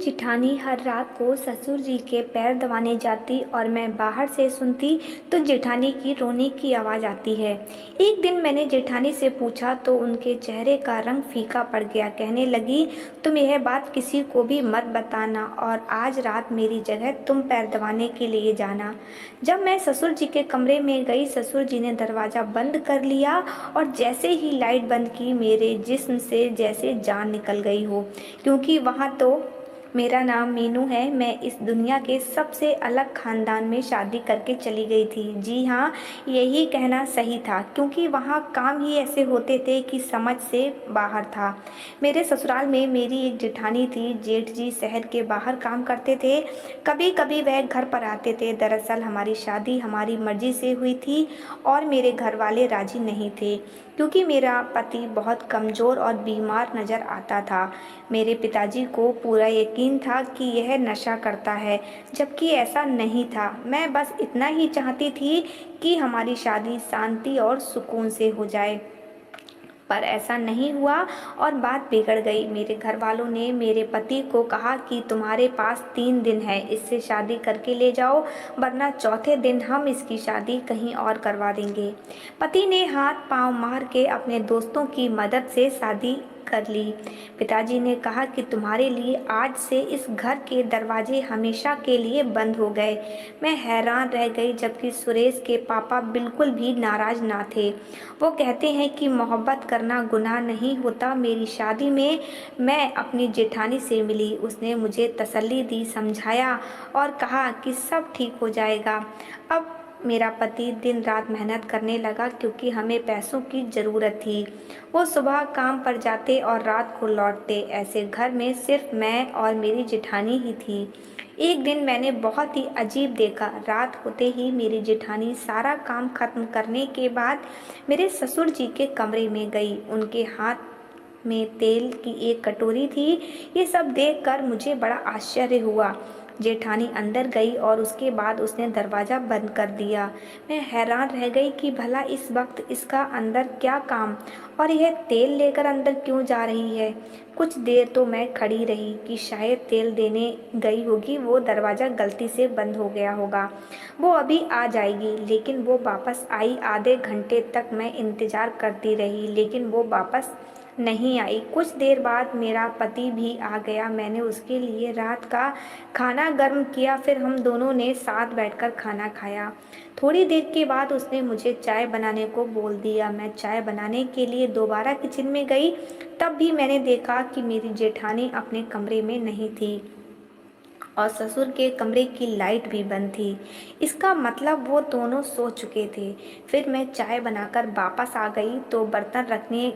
जिठानी हर रात को ससुर जी के पैर दबाने जाती और मैं बाहर से सुनती तो जेठानी की रोने की आवाज़ आती है। एक दिन मैंने जेठानी से पूछा तो उनके चेहरे का रंग फीका पड़ गया। कहने लगी, तुम यह बात किसी को भी मत बताना और आज रात मेरी जगह तुम पैर दबाने के लिए जाना। जब मैं ससुर जी के कमरे में गई, ससुर जी ने दरवाज़ा बंद कर लिया और जैसे ही लाइट बंद की मेरे जिस्म से जैसे जान निकल गई हो, क्योंकि वहाँ तो मेरा नाम मीनू है। मैं इस दुनिया के सबसे अलग ख़ानदान में शादी करके चली गई थी। जी हाँ, यही कहना सही था, क्योंकि वहाँ काम ही ऐसे होते थे कि समझ से बाहर था। मेरे ससुराल में मेरी एक जेठानी थी। जेठ जी शहर के बाहर काम करते थे। कभी कभी वह घर पर आते थे। दरअसल हमारी शादी हमारी मर्जी से हुई थी और मेरे घर वाले राजी नहीं थे, क्योंकि मेरा पति बहुत कमज़ोर और बीमार नज़र आता था। मेरे पिताजी को पूरा यकीन था कि यह नशा करता है, जबकि ऐसा नहीं था। मैं बस इतना ही चाहती थी कि हमारी शादी शांति और सुकून से हो जाए, पर ऐसा नहीं हुआ और बात बिगड़ गई। मेरे घर वालों ने मेरे पति को कहा कि तुम्हारे पास 3 दिन है, इससे शादी करके ले जाओ, वरना चौथे दिन हम इसकी शादी कहीं और करवा देंगे। पति ने हाथ पांव मार के अपने दोस्तों की मदद से शादी कर ली। पिताजी ने कहा कि तुम्हारे लिए आज से इस घर के दरवाजे हमेशा के लिए बंद हो गए। मैं हैरान रह गई, जबकि सुरेश के पापा बिल्कुल भी नाराज ना थे। वो कहते हैं कि मोहब्बत करना गुनाह नहीं होता। मेरी शादी में मैं अपनी जेठानी से मिली। उसने मुझे तसल्ली दी, समझाया और कहा कि सब ठीक हो जाएगा। अब मेरा पति दिन रात मेहनत करने लगा, क्योंकि हमें पैसों की ज़रूरत थी। वो सुबह काम पर जाते और रात को लौटते। ऐसे घर में सिर्फ मैं और मेरी जेठानी ही थी। एक दिन मैंने बहुत ही अजीब देखा। रात होते ही मेरी जेठानी सारा काम खत्म करने के बाद मेरे ससुर जी के कमरे में गई। उनके हाथ में तेल की एक कटोरी थी। ये सब देखकर मुझे बड़ा आश्चर्य हुआ। जेठानी अंदर गई और उसके बाद उसने दरवाज़ा बंद कर दिया। मैं हैरान रह गई कि भला इस वक्त इसका अंदर क्या काम, और यह तेल लेकर अंदर क्यों जा रही है। कुछ देर तो मैं खड़ी रही कि शायद तेल देने गई होगी, वो दरवाज़ा गलती से बंद हो गया होगा, वो अभी आ जाएगी। लेकिन वो वापस आई। आधे घंटे तक मैं इंतज़ार करती रही, लेकिन वो वापस नहीं आई। कुछ देर बाद मेरा पति भी आ गया। मैंने उसके लिए रात का खाना गर्म किया, फिर हम दोनों ने साथ बैठकर खाना खाया। थोड़ी देर के बाद उसने मुझे चाय बनाने को बोल दिया। मैं चाय बनाने के लिए दोबारा किचन में गई। तब भी मैंने देखा कि मेरी जेठानी अपने कमरे में नहीं थी और ससुर के कमरे की लाइट भी बंद थी। इसका मतलब वो दोनों सो चुके थे। फिर मैं चाय बनाकर वापस आ गई तो बर्तन रखने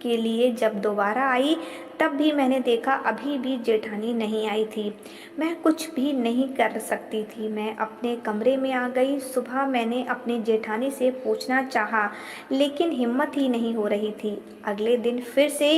के लिए जब दोबारा आई, तब भी मैंने देखा अभी भी जेठानी नहीं आई थी। मैं कुछ भी नहीं कर सकती थी। मैं अपने कमरे में आ गई। सुबह मैंने अपनी जेठानी से पूछना चाहा, लेकिन हिम्मत ही नहीं हो रही थी। अगले दिन फिर से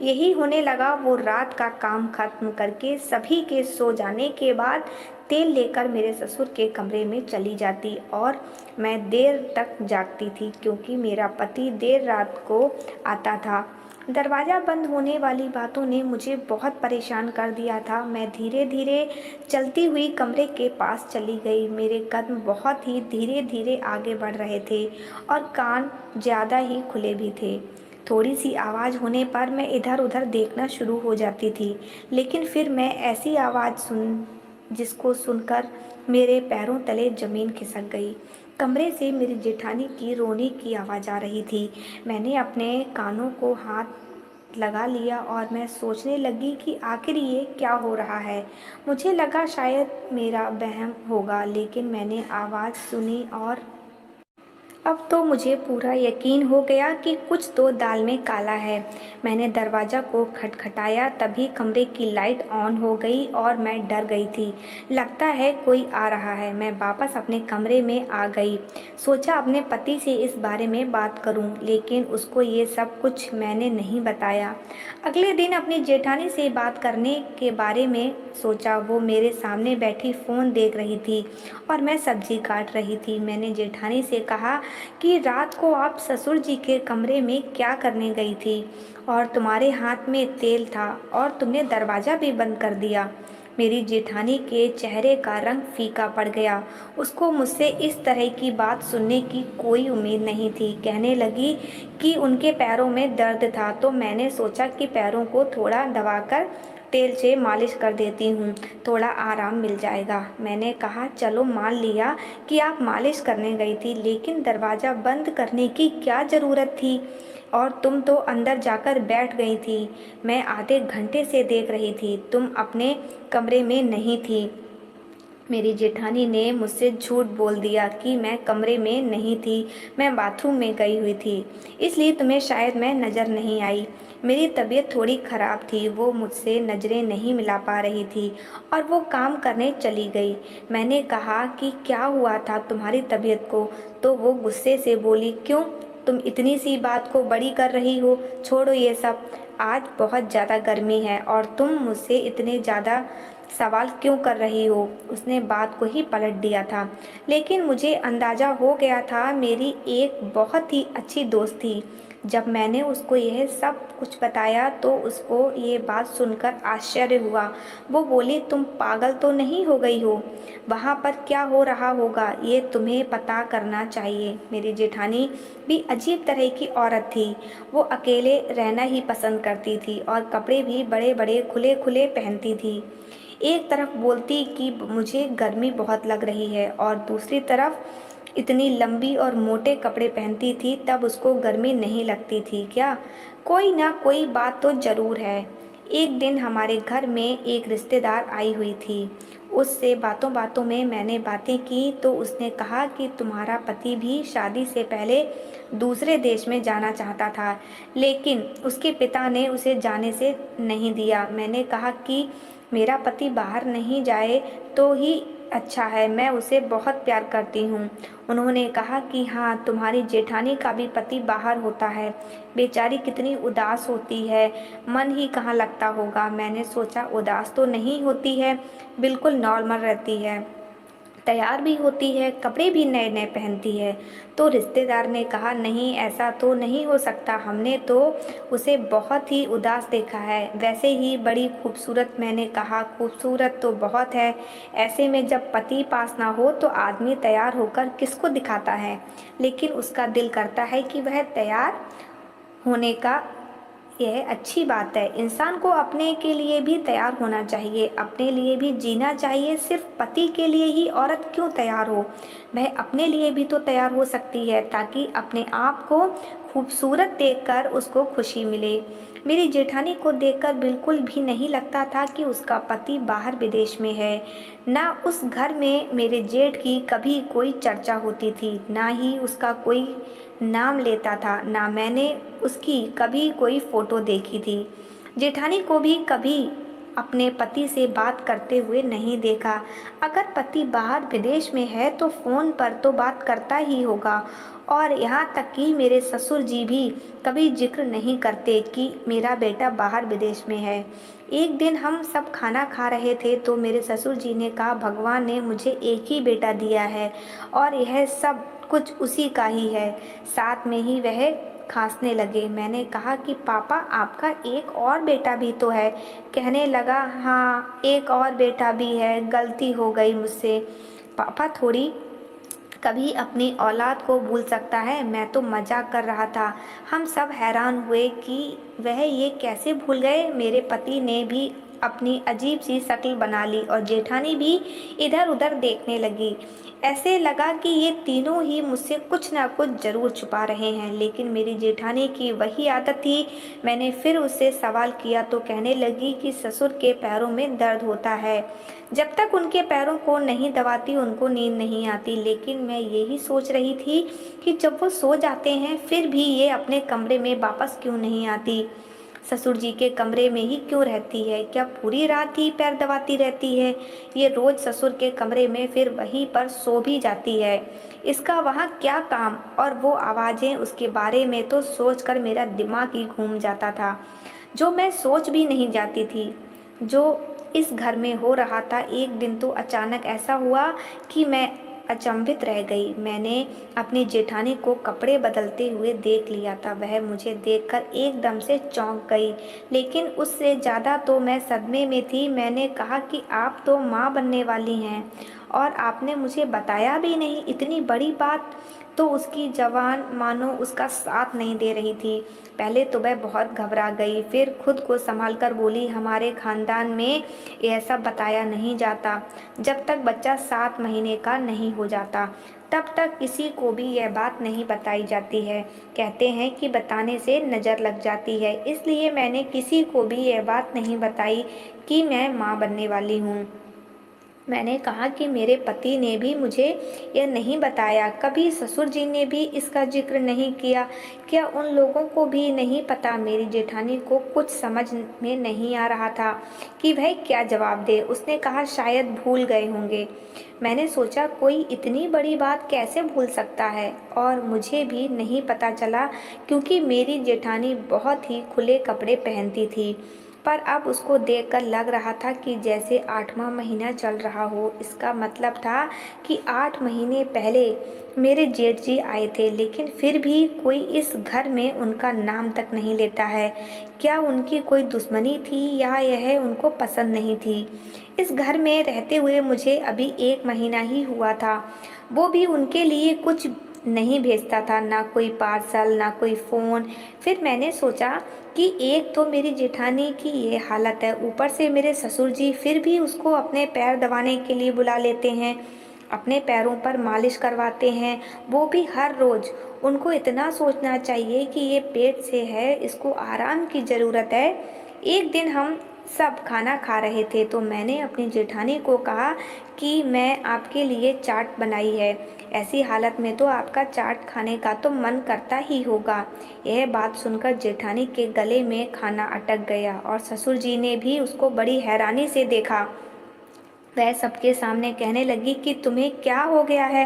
यही होने लगा। वो रात का काम खत्म करके सभी के सो जाने के बाद तेल लेकर मेरे ससुर के कमरे में चली जाती और मैं देर तक जागती थी, क्योंकि मेरा पति देर रात को आता था। दरवाज़ा बंद होने वाली बातों ने मुझे बहुत परेशान कर दिया था। मैं धीरे धीरे चलती हुई कमरे के पास चली गई। मेरे कदम बहुत ही धीरे धीरे आगे बढ़ रहे थे और कान ज़्यादा ही खुले भी थे। थोड़ी सी आवाज़ होने पर मैं इधर उधर देखना शुरू हो जाती थी, लेकिन फिर मैं ऐसी आवाज़ जिसको सुनकर मेरे पैरों तले ज़मीन खिसक गई। कमरे से मेरी जेठानी की रोने की आवाज़ आ रही थी। मैंने अपने कानों को हाथ लगा लिया और मैं सोचने लगी कि आखिर ये क्या हो रहा है। मुझे लगा शायद मेरा वहम होगा, लेकिन मैंने आवाज़ सुनी और अब तो मुझे पूरा यकीन हो गया कि कुछ तो दाल में काला है। मैंने दरवाज़ा को खटखटाया, तभी कमरे की लाइट ऑन हो गई और मैं डर गई थी। लगता है कोई आ रहा है। मैं वापस अपने कमरे में आ गई। सोचा अपने पति से इस बारे में बात करूं, लेकिन उसको ये सब कुछ मैंने नहीं बताया। अगले दिन अपनी जेठानी से बात करने के बारे में सोचा। वो मेरे सामने बैठी फ़ोन देख रही थी और मैं सब्जी काट रही थी। मैंने जेठानी से कहा कि रात को आप ससुर जी के कमरे में क्या करने गई थी और तुम्हारे हाथ में तेल था और तुमने दरवाज़ा भी बंद कर दिया। मेरी जेठानी के चेहरे का रंग फीका पड़ गया। उसको मुझसे इस तरह की बात सुनने की कोई उम्मीद नहीं थी। कहने लगी कि उनके पैरों में दर्द था, तो मैंने सोचा कि पैरों को थोड़ा दबाकर तेल से मालिश कर देती हूँ, थोड़ा आराम मिल जाएगा। मैंने कहा, चलो मान लिया कि आप मालिश करने गई थी, लेकिन दरवाज़ा बंद करने की क्या ज़रूरत थी? और तुम तो अंदर जाकर बैठ गई थी। मैं आधे घंटे से देख रही थी, तुम अपने कमरे में नहीं थी। मेरी जेठानी ने मुझसे झूठ बोल दिया कि मैं कमरे में नहीं थी, मैं बाथरूम में गई हुई थी, इसलिए तुम्हें शायद मैं नज़र नहीं आई। मेरी तबीयत थोड़ी ख़राब थी, वो मुझसे नज़रें नहीं मिला पा रही थी और वो काम करने चली गई। मैंने कहा कि क्या हुआ था तुम्हारी तबीयत को? तो वो गुस्से से बोली, क्यों, तुम इतनी सी बात को बड़ी कर रही हो? छोड़ो ये सब, आज बहुत ज़्यादा गर्मी है और तुम मुझसे इतने ज़्यादा सवाल क्यों कर रही हो? उसने बात को ही पलट दिया था, लेकिन मुझे अंदाज़ा हो गया था। मेरी एक बहुत ही अच्छी दोस्त थी। जब मैंने उसको यह सब कुछ बताया तो उसको ये बात सुनकर आश्चर्य हुआ। वो बोली, तुम पागल तो नहीं हो गई हो? वहाँ पर क्या हो रहा होगा ये तुम्हें पता करना चाहिए। मेरी जेठानी भी अजीब तरह की औरत थी। वो अकेले रहना ही पसंद करती थी और कपड़े भी बड़े बड़े खुले खुले पहनती थी। एक तरफ बोलती कि मुझे गर्मी बहुत लग रही है और दूसरी तरफ इतनी लंबी और मोटे कपड़े पहनती थी, तब उसको गर्मी नहीं लगती थी क्या? कोई ना कोई बात तो ज़रूर है। एक दिन हमारे घर में एक रिश्तेदार आई हुई थी। उससे बातों बातों में मैंने बातें की तो उसने कहा कि तुम्हारा पति भी शादी से पहले दूसरे देश में जाना चाहता था, लेकिन उसके पिता ने उसे जाने से नहीं दिया। मैंने कहा कि मेरा पति बाहर नहीं जाए तो ही अच्छा है, मैं उसे बहुत प्यार करती हूँ। उन्होंने कहा कि हाँ, तुम्हारी जेठानी का भी पति बाहर होता है, बेचारी कितनी उदास होती है, मन ही कहाँ लगता होगा। मैंने सोचा, उदास तो नहीं होती है, बिल्कुल नॉर्मल रहती है, तैयार भी होती है, कपड़े भी नए नए पहनती है। तो रिश्तेदार ने कहा, नहीं ऐसा तो नहीं हो सकता, हमने तो उसे बहुत ही उदास देखा है, वैसे ही बड़ी खूबसूरत। मैंने कहा, खूबसूरत तो बहुत है, ऐसे में जब पति पास ना हो तो आदमी तैयार होकर किसको दिखाता है, लेकिन उसका दिल करता है कि वह तैयार होने का, यह अच्छी बात है। इंसान को अपने के लिए भी तैयार होना चाहिए, अपने लिए भी जीना चाहिए। सिर्फ पति के लिए ही औरत क्यों तैयार हो? वह अपने लिए भी तो तैयार हो सकती है, ताकि अपने आप को खूबसूरत देखकर उसको खुशी मिले। मेरी जेठानी को देखकर बिल्कुल भी नहीं लगता था कि उसका पति बाहर विदेश में है। ना उस घर में मेरे जेठ की कभी कोई चर्चा होती थी, ना ही उसका कोई नाम लेता था, ना मैंने उसकी कभी कोई फ़ोटो देखी थी। जेठानी को भी कभी अपने पति से बात करते हुए नहीं देखा। अगर पति बाहर विदेश में है तो फ़ोन पर तो बात करता ही होगा। और यहाँ तक कि मेरे ससुर जी भी कभी जिक्र नहीं करते कि मेरा बेटा बाहर विदेश में है। एक दिन हम सब खाना खा रहे थे तो मेरे ससुर जी ने कहा, भगवान ने मुझे एक ही बेटा दिया है और यह सब कुछ उसी का ही है। साथ में ही वह खांसने लगे। मैंने कहा कि पापा, आपका एक और बेटा भी तो है। कहने लगा, हाँ एक और बेटा भी है, गलती हो गई मुझसे। पापा थोड़ी कभी अपनी औलाद को भूल सकता है? मैं तो मजाक कर रहा था। हम सब हैरान हुए कि वह ये कैसे भूल गए। मेरे पति ने भी अपनी अजीब सी शक्ल बना ली और जेठानी भी इधर उधर देखने लगी। ऐसे लगा कि ये तीनों ही मुझसे कुछ ना कुछ ज़रूर छुपा रहे हैं, लेकिन मेरी जेठानी की वही आदत थी। मैंने फिर उससे सवाल किया तो कहने लगी कि ससुर के पैरों में दर्द होता है, जब तक उनके पैरों को नहीं दबाती उनको नींद नहीं आती। लेकिन मैं यही सोच रही थी कि जब वो सो जाते हैं फिर भी ये अपने कमरे में वापस क्यों नहीं आती, ससुर जी के कमरे में ही क्यों रहती है? क्या पूरी रात ही पैर दबाती रहती है? ये रोज ससुर के कमरे में फिर वहीं पर सो भी जाती है, इसका वहाँ क्या काम? और वो आवाज़ें, उसके बारे में तो सोचकर मेरा दिमाग ही घूम जाता था, जो मैं सोच भी नहीं जाती थी जो इस घर में हो रहा था। एक दिन तो अचानक ऐसा हुआ कि मैं अचंभित रह गई। मैंने अपनी जेठानी को कपड़े बदलते हुए देख लिया था। वह मुझे देखकर एकदम से चौंक गई, लेकिन उससे ज़्यादा तो मैं सदमे में थी। मैंने कहा कि आप तो माँ बनने वाली हैं और आपने मुझे बताया भी नहीं, इतनी बड़ी बात। तो उसकी जवान मानो उसका साथ नहीं दे रही थी। पहले तो वह बहुत घबरा गई, फिर खुद को संभाल कर बोली, हमारे खानदान में यह सब बताया नहीं जाता। जब तक बच्चा 7 महीने का नहीं हो जाता तब तक किसी को भी यह बात नहीं बताई जाती है। कहते हैं कि बताने से नज़र लग जाती है, इसलिए मैंने किसी को भी यह बात नहीं बताई कि मैं माँ बनने वाली हूँ। मैंने कहा कि मेरे पति ने भी मुझे यह नहीं बताया, कभी ससुर जी ने भी इसका जिक्र नहीं किया। क्या उन लोगों को भी नहीं पता? मेरी जेठानी को कुछ समझ में नहीं आ रहा था कि वह क्या जवाब दे। उसने कहा, शायद भूल गए होंगे। मैंने सोचा, कोई इतनी बड़ी बात कैसे भूल सकता है? और मुझे भी नहीं पता चला, क्योंकि मेरी जेठानी बहुत ही खुले कपड़े पहनती थी। पर अब उसको देखकर लग रहा था कि जैसे 8वां महीना चल रहा हो। इसका मतलब था कि 8 महीने पहले मेरे जेठ जी आए थे, लेकिन फिर भी कोई इस घर में उनका नाम तक नहीं लेता है। क्या उनकी कोई दुश्मनी थी या यह उनको पसंद नहीं थी? इस घर में रहते हुए मुझे अभी 1 महीना ही हुआ था। वो भी उनके लिए कुछ नहीं भेजता था, ना कोई पार्सल, ना कोई फ़ोन। फिर मैंने सोचा कि एक तो मेरी जेठानी की ये हालत है, ऊपर से मेरे ससुर जी फिर भी उसको अपने पैर दबाने के लिए बुला लेते हैं, अपने पैरों पर मालिश करवाते हैं, वो भी हर रोज़। उनको इतना सोचना चाहिए कि ये पेट से है, इसको आराम की ज़रूरत है। एक दिन हम सब खाना खा रहे थे तो मैंने अपनी जेठानी को कहा कि मैं आपके लिए चाट बनाई है। ऐसी हालत में तो आपका चाट खाने का तो मन करता ही होगा। यह बात सुनकर जेठानी के गले में खाना अटक गया और ससुर जी ने भी उसको बड़ी हैरानी से देखा। वह सबके सामने कहने लगी कि तुम्हें क्या हो गया है?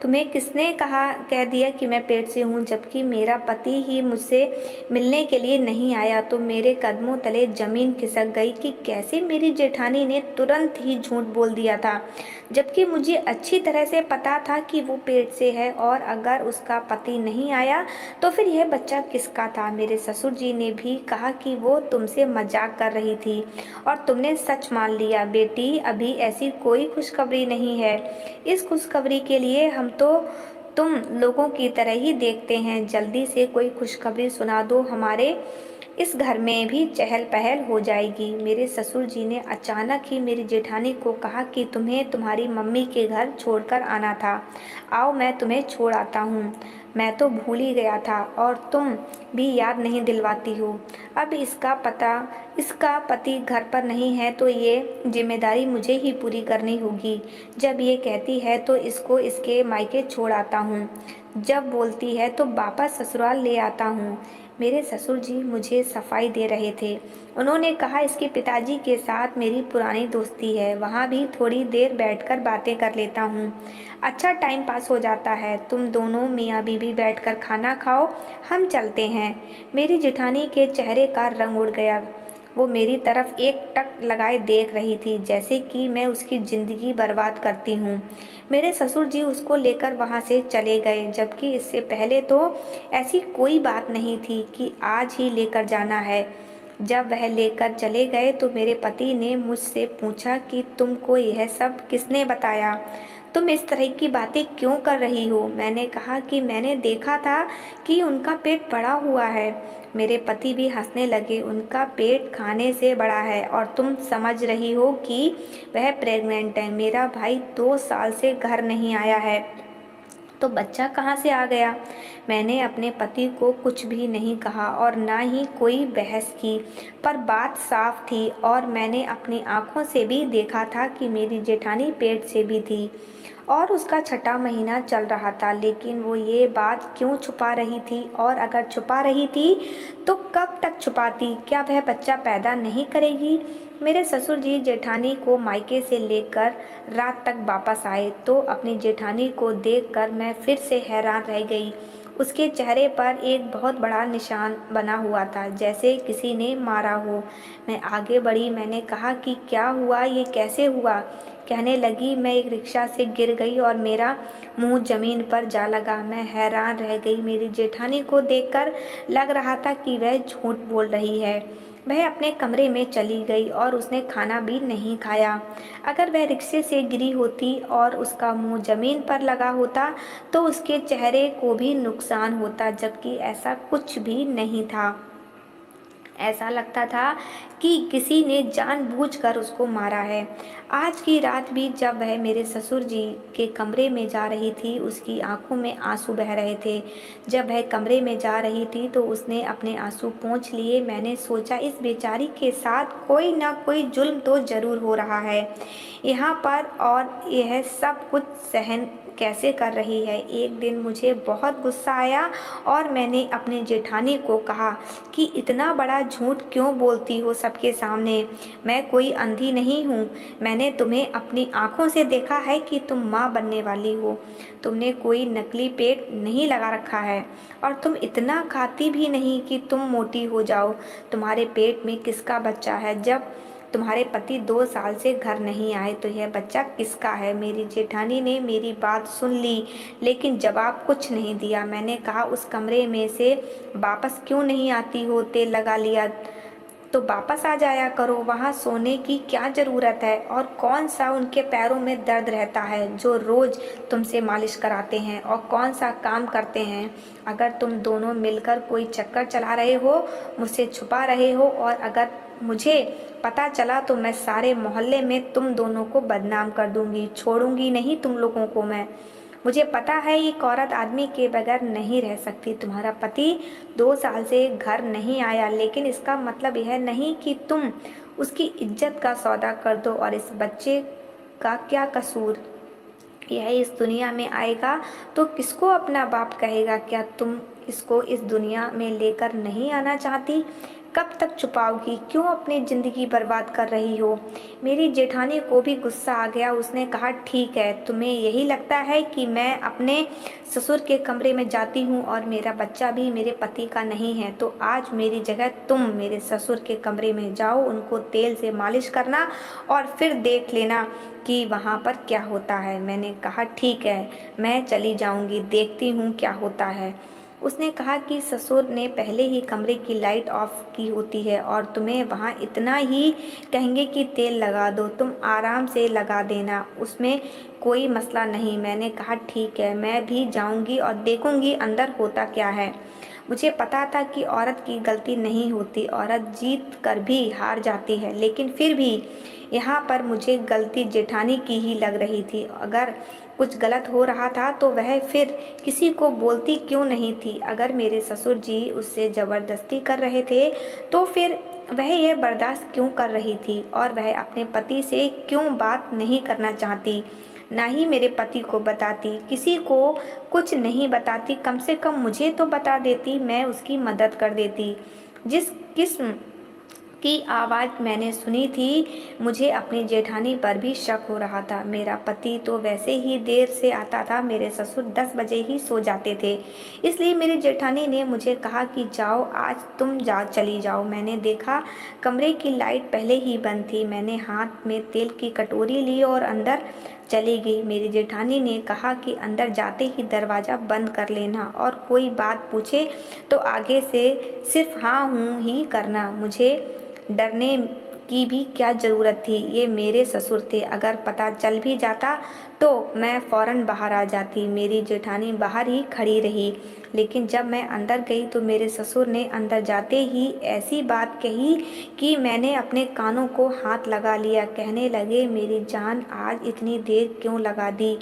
तुम्हें किसने कह दिया कि मैं पेट से हूँ, जबकि मेरा पति ही मुझसे मिलने के लिए नहीं आया। तो मेरे कदमों तले ज़मीन खिसक गई कि कैसे मेरी जेठानी ने तुरंत ही झूठ बोल दिया था, जबकि मुझे अच्छी तरह से पता था कि वो पेट से है। और अगर उसका पति नहीं आया तो फिर यह बच्चा किसका था? मेरे ससुर जी ने भी कहा कि वो तुमसे मजाक कर रही थी और तुमने सच मान लिया। बेटी, अभी ऐसी कोई खुशखबरी नहीं है। इस खुशखबरी के लिए हम तो तुम लोगों की तरह ही देखते हैं। जल्दी से कोई खुशखबरी सुना दो, हमारे इस घर में भी चहल पहल हो जाएगी। मेरे ससुर जी ने अचानक ही मेरी जेठानी को कहा कि तुम्हें तुम्हारी मम्मी के घर छोड़कर आना था। आओ, मैं तुम्हें छोड़ आता हूँ। मैं तो भूल ही गया था और तुम भी याद नहीं दिलवाती हो। अब इसका पति घर पर नहीं है तो ये जिम्मेदारी मुझे ही पूरी करनी होगी। जब ये कहती है तो इसको इसके मायके छोड़ आता हूँ, जब बोलती है तो वापस ससुराल ले आता हूँ। मेरे ससुर जी मुझे सफाई दे रहे थे। उन्होंने कहा, इसके पिताजी के साथ मेरी पुरानी दोस्ती है, वहाँ भी थोड़ी देर बैठकर बातें कर लेता हूँ। अच्छा टाइम पास हो जाता है। तुम दोनों मियाँ बीवी बैठकर खाना खाओ, हम चलते हैं। मेरी जेठानी के चेहरे का रंग उड़ गया। वो मेरी तरफ एक टक लगाए देख रही थी, जैसे कि मैं उसकी ज़िंदगी बर्बाद करती हूँ। मेरे ससुर जी उसको लेकर वहाँ से चले गए, जबकि इससे पहले तो ऐसी कोई बात नहीं थी कि आज ही लेकर जाना है। जब वह लेकर चले गए तो मेरे पति ने मुझसे पूछा कि तुमको यह सब किसने बताया? तुम इस तरह की बातें क्यों कर रही हो? मैंने कहा कि मैंने देखा था कि उनका पेट बड़ा हुआ है। मेरे पति भी हंसने लगे। उनका पेट खाने से बड़ा है और तुम समझ रही हो कि वह प्रेग्नेंट है। मेरा भाई 2 साल से घर नहीं आया है, तो बच्चा कहाँ से आ गया? मैंने अपने पति को कुछ भी नहीं कहा और ना ही कोई बहस की, पर बात साफ थी और मैंने अपनी आंखों से भी देखा था कि मेरी जेठानी पेट से भी थी और उसका 6वां महीना चल रहा था। लेकिन वो ये बात क्यों छुपा रही थी? और अगर छुपा रही थी तो कब तक छुपाती? क्या वह बच्चा पैदा नहीं करेगी? मेरे ससुर जी जेठानी को मायके से लेकर रात तक वापस आए तो अपनी जेठानी को देखकर मैं फिर से हैरान रह गई। उसके चेहरे पर एक बहुत बड़ा निशान बना हुआ था, जैसे किसी ने मारा हो। मैं आगे बढ़ी, मैंने कहा कि क्या हुआ, ये कैसे हुआ? कहने लगी, मैं एक रिक्शा से गिर गई और मेरा मुंह ज़मीन पर जा लगा। मैं हैरान रह गई। मेरी जेठानी को देखकर लग रहा था कि वह झूठ बोल रही है। वह अपने कमरे में चली गई और उसने खाना भी नहीं खाया। अगर वह रिक्शे से गिरी होती और उसका मुंह ज़मीन पर लगा होता तो उसके चेहरे को भी नुकसान होता, जबकि ऐसा कुछ भी नहीं था। ऐसा लगता था कि किसी ने जानबूझकर उसको मारा है। आज की रात भी जब वह मेरे ससुर जी के कमरे में जा रही थी, उसकी आंखों में आंसू बह रहे थे। जब वह कमरे में जा रही थी तो उसने अपने आंसू पोंछ लिए। मैंने सोचा, इस बेचारी के साथ कोई ना कोई जुल्म तो ज़रूर हो रहा है यहाँ पर, और यह सब कुछ सहन कैसे कर रही है। एक दिन मुझे बहुत गुस्सा आया और मैंने अपने जेठानी को कहा कि इतना बड़ा झूठ क्यों बोलती हो सबके सामने? मैं कोई अंधी नहीं हूँ। मैंने तुम्हें अपनी आंखों से देखा है कि तुम माँ बनने वाली हो। तुमने कोई नकली पेट नहीं लगा रखा है और तुम इतना खाती भी नहीं कि तुम मोटी हो जाओ। तुम्हारे पेट में किसका बच्चा है? जब तुम्हारे पति 2 साल से घर नहीं आए तो यह बच्चा किसका है? मेरी जेठानी ने मेरी बात सुन ली, लेकिन जवाब कुछ नहीं दिया। मैंने कहा, उस कमरे में से वापस क्यों नहीं आती हो? तेल लगा लिया तो वापस आ जाया करो। वहाँ सोने की क्या ज़रूरत है? और कौन सा उनके पैरों में दर्द रहता है जो रोज़ तुमसे मालिश कराते हैं? और कौन सा काम करते हैं? अगर तुम दोनों मिलकर कोई चक्कर चला रहे हो, मुझसे छुपा रहे हो, और अगर मुझे पता चला तो मैं सारे मोहल्ले में तुम दोनों को बदनाम कर दूंगी। छोड़ूंगी नहीं तुम लोगों को मैं। मुझे पता है एक औरत आदमी के बगैर नहीं रह सकती। तुम्हारा पति 2 साल से घर नहीं आया, लेकिन इसका मतलब यह नहीं कि तुम उसकी इज्जत का सौदा कर दो। और इस बच्चे का क्या कसूर? यह इस दुनिया में आएगा तो किसको अपना बाप कहेगा? क्या तुम इसको इस दुनिया में लेकर नहीं आना चाहती? कब तक छुपाओगी? क्यों अपनी ज़िंदगी बर्बाद कर रही हो? मेरी जेठानी को भी गुस्सा आ गया। उसने कहा, ठीक है, तुम्हें यही लगता है कि मैं अपने ससुर के कमरे में जाती हूँ और मेरा बच्चा भी मेरे पति का नहीं है, तो आज मेरी जगह तुम मेरे ससुर के कमरे में जाओ, उनको तेल से मालिश करना और फिर देख लेना कि वहाँ पर क्या होता है। मैंने कहा, ठीक है, मैं चली जाऊँगी, देखती हूँ क्या होता है। उसने कहा कि ससुर ने पहले ही कमरे की लाइट ऑफ की होती है और तुम्हें वहाँ इतना ही कहेंगे कि तेल लगा दो, तुम आराम से लगा देना, उसमें कोई मसला नहीं। मैंने कहा, ठीक है, मैं भी जाऊँगी और देखूँगी अंदर होता क्या है। मुझे पता था कि औरत की गलती नहीं होती, औरत जीत कर भी हार जाती है, लेकिन फिर भी यहाँ पर मुझे गलती जेठानी की ही लग रही थी। अगर कुछ गलत हो रहा था तो वह फिर किसी को बोलती क्यों नहीं थी? अगर मेरे ससुर जी उससे ज़बरदस्ती कर रहे थे तो फिर वह यह बर्दाश्त क्यों कर रही थी? और वह अपने पति से क्यों बात नहीं करना चाहती? ना ही मेरे पति को बताती, किसी को कुछ नहीं बताती, कम से कम मुझे तो बता देती, मैं उसकी मदद कर देती। जिस किस्म की आवाज़ मैंने सुनी थी, मुझे अपनी जेठानी पर भी शक हो रहा था। मेरा पति तो वैसे ही देर से आता था, मेरे ससुर 10 बजे ही सो जाते थे। इसलिए मेरी जेठानी ने मुझे कहा कि जाओ, आज तुम चली जाओ। मैंने देखा कमरे की लाइट पहले ही बंद थी। मैंने हाथ में तेल की कटोरी ली और अंदर चली गई। मेरी जेठानी ने कहा कि अंदर जाते ही दरवाज़ा बंद कर लेना और कोई बात पूछे तो आगे से सिर्फ हाँ हूँ ही करना। मुझे डरने की भी क्या ज़रूरत थी? ये मेरे ससुर थे, अगर पता चल भी जाता तो मैं फ़ौरन बाहर आ जाती। मेरी जेठानी बाहर ही खड़ी रही, लेकिन जब मैं अंदर गई तो मेरे ससुर ने अंदर जाते ही ऐसी बात कही कि मैंने अपने कानों को हाथ लगा लिया। कहने लगे, मेरी जान, आज इतनी देर क्यों लगा दी?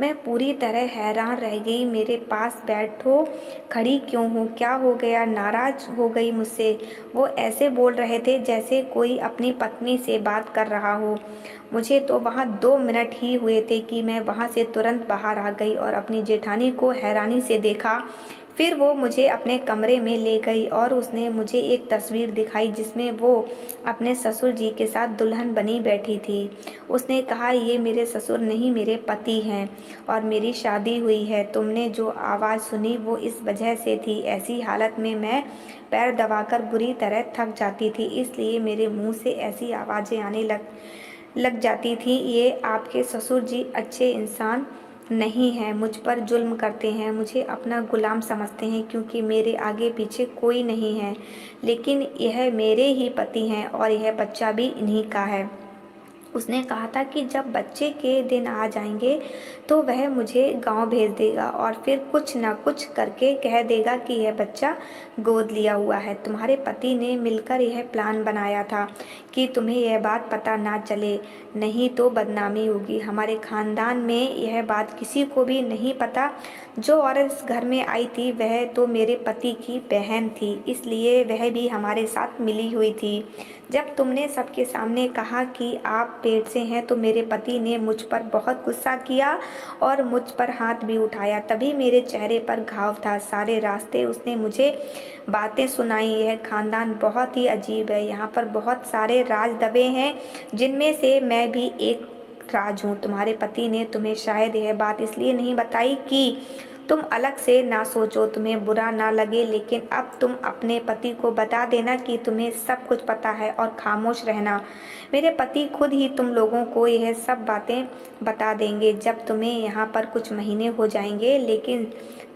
मैं पूरी तरह हैरान रह गई। मेरे पास बैठो, खड़ी क्यों हो? क्या हो गया? नाराज़ हो गई मुझसे? वो ऐसे बोल रहे थे जैसे कोई अपनी पत्नी से बात कर रहा हो। मुझे तो वहाँ 2 मिनट ही हुए थे कि मैं वहाँ से तुरंत बाहर आ गई और अपनी जेठानी को हैरानी से देखा। फिर वो मुझे अपने कमरे में ले गई और उसने मुझे एक तस्वीर दिखाई जिसमें वो अपने ससुर जी के साथ दुल्हन बनी बैठी थी। उसने कहा, ये मेरे ससुर नहीं, मेरे पति हैं और मेरी शादी हुई है। तुमने जो आवाज़ सुनी वो इस वजह से थी। ऐसी हालत में मैं पैर दबाकर बुरी तरह थक जाती थी, इसलिए मेरे मुंह से ऐसी आवाज़ें आने लग जाती थी। ये आपके ससुर जी अच्छे इंसान नहीं हैं, मुझ पर जुल्म करते हैं, मुझे अपना गुलाम समझते हैं क्योंकि मेरे आगे पीछे कोई नहीं है। लेकिन यह मेरे ही पति हैं और यह बच्चा भी इन्हीं का है। उसने कहा था कि जब बच्चे के दिन आ जाएंगे तो वह मुझे गांव भेज देगा और फिर कुछ ना कुछ करके कह देगा कि यह बच्चा गोद लिया हुआ है। तुम्हारे पति ने मिलकर यह प्लान बनाया था कि तुम्हें यह बात पता ना चले, नहीं तो बदनामी होगी। हमारे खानदान में यह बात किसी को भी नहीं पता। जो औरत इस घर में आई थी वह तो मेरे पति की बहन थी, इसलिए वह भी हमारे साथ मिली हुई थी। जब तुमने सबके सामने कहा कि आप पेट से हैं तो मेरे पति ने मुझ पर बहुत गुस्सा किया और मुझ पर हाथ भी उठाया। तभी मेरे चेहरे पर घाव था। सारे रास्ते उसने मुझे बातें सुनाई। यह खानदान बहुत ही अजीब है, यहाँ पर बहुत सारे राज दबे हैं जिनमें से मैं भी एक राज हूँ। तुम्हारे पति ने तुम्हें शायद यह बात इसलिए नहीं बताई कि तुम अलग से ना सोचो, तुम्हें बुरा ना लगे, लेकिन अब तुम अपने पति को बता देना कि तुम्हें सब कुछ पता है और खामोश रहना। मेरे पति खुद ही तुम लोगों को यह सब बातें बता देंगे जब तुम्हें यहाँ पर कुछ महीने हो जाएंगे, लेकिन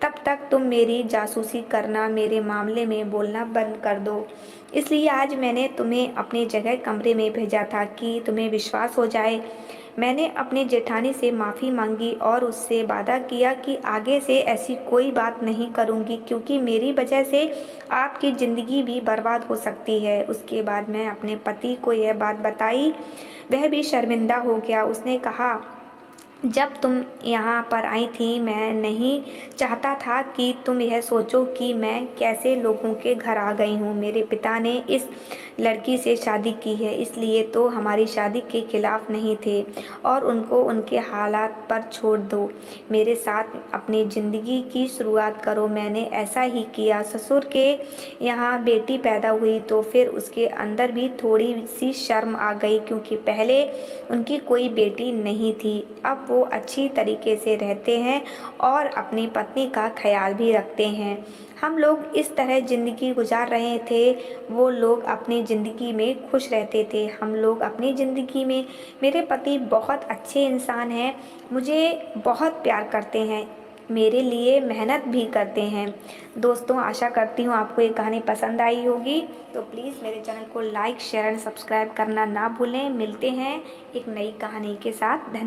तब तक तुम मेरी जासूसी करना, मेरे मामले में बोलना बंद कर दो। इसलिए आज मैंने तुम्हें अपनी जगह कमरे में भेजा था कि तुम्हें विश्वास हो जाए। मैंने अपने जेठानी से माफ़ी मांगी और उससे वादा किया कि आगे से ऐसी कोई बात नहीं करूंगी क्योंकि मेरी वजह से आपकी ज़िंदगी भी बर्बाद हो सकती है। उसके बाद मैं अपने पति को यह बात बताई, वह भी शर्मिंदा हो गया। उसने कहा, जब तुम यहाँ पर आई थी मैं नहीं चाहता था कि तुम यह सोचो कि मैं कैसे लोगों के घर आ गई हूँ। मेरे पिता ने इस लड़की से शादी की है, इसलिए तो हमारी शादी के खिलाफ नहीं थे और उनको उनके हालात पर छोड़ दो। मेरे साथ अपनी ज़िंदगी की शुरुआत करो। मैंने ऐसा ही किया। ससुर के यहाँ बेटी पैदा हुई तो फिर उसके अंदर भी थोड़ी सी शर्म आ गई क्योंकि पहले उनकी कोई बेटी नहीं थी। अब वो अच्छी तरीके से रहते हैं और अपनी पत्नी का ख्याल भी रखते हैं। हम लोग इस तरह ज़िंदगी गुजार रहे थे। वो लोग अपनी ज़िंदगी में खुश रहते थे, हम लोग अपनी ज़िंदगी में। मेरे पति बहुत अच्छे इंसान हैं, मुझे बहुत प्यार करते हैं, मेरे लिए मेहनत भी करते हैं। दोस्तों, आशा करती हूँ आपको ये कहानी पसंद आई होगी, तो प्लीज़ मेरे चैनल को लाइक, शेयर एंड सब्सक्राइब करना ना भूलें। मिलते हैं एक नई कहानी के साथ। धन्यवाद।